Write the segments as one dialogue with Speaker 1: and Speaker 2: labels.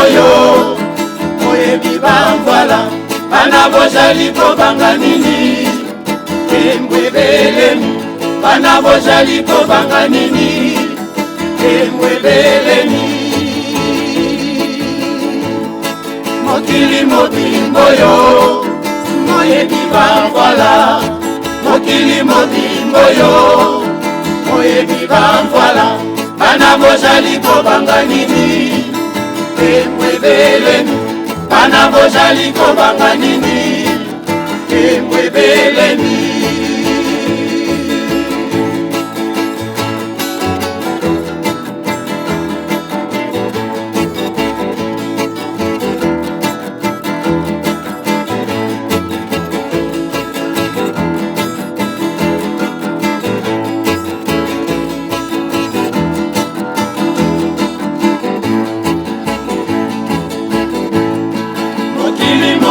Speaker 1: bimboyo oyebi bamvala bana bozali kobanga nini embwebelemi bana bozali kobanga nini embwebelemi mokili mobimboyo oyebi bamvala mokili mobimboyo oyebi bamvala bana bozali kobanga nini embwebelemi bana bozali kobanga nini embwebelemi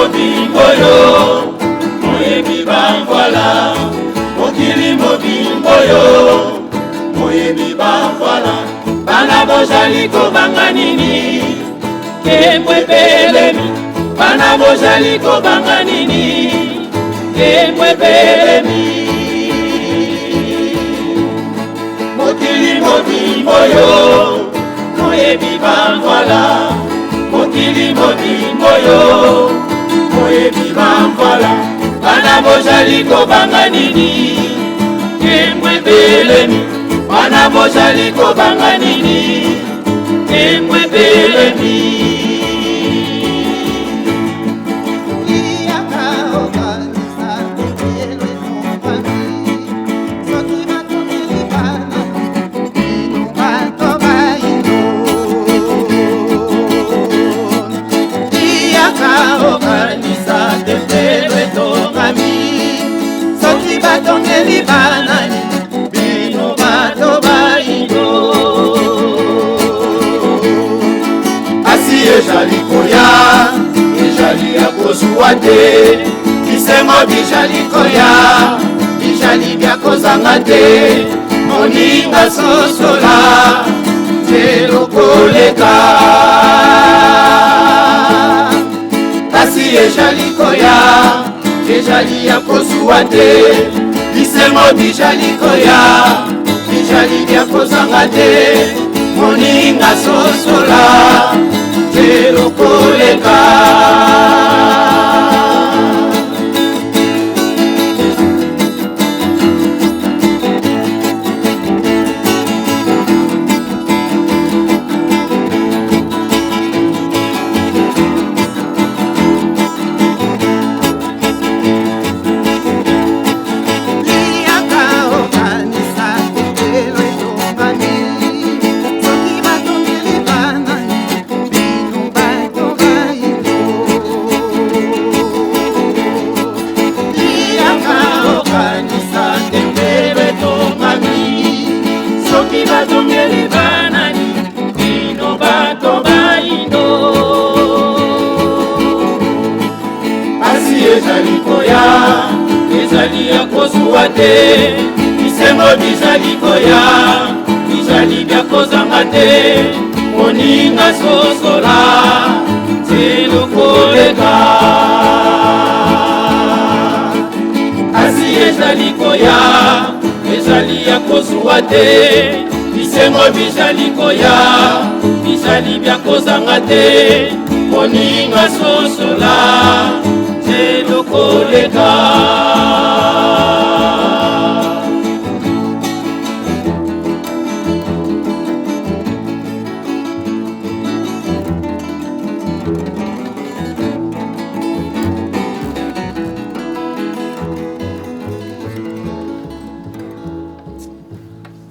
Speaker 1: mobimboyo oyebi bamvala mokili mobimboyo oyebi bamvala bana bozali kobanga nini embwebelemi bana bozali kobanga nini embwebelemi mokili mobimboyo oyebi bamvala mokili mobimboyo oyebi bamvala bana bozali kobanga nini embwebelemi bana bozali kobanga nini embwebelemi batongeli banani bino bato baino asi ezali koya ezali ya kozuwa te bisengo bijali koya bijali bya kozanga te moninga sosola telo koleka asi ezali koya ezali ya kozuwa te bisengo bijali koya bijali bya kozanga te moninga sosola telo koleka ezali koya ezali ya kozuwa te bisengo bizali koya bizali bya kozanga te moninga sosola telo koleka asi ezali koya ezali ya kozuwa te bisengo bizali koya bizali bya kozanga te moninga sosola telo koleka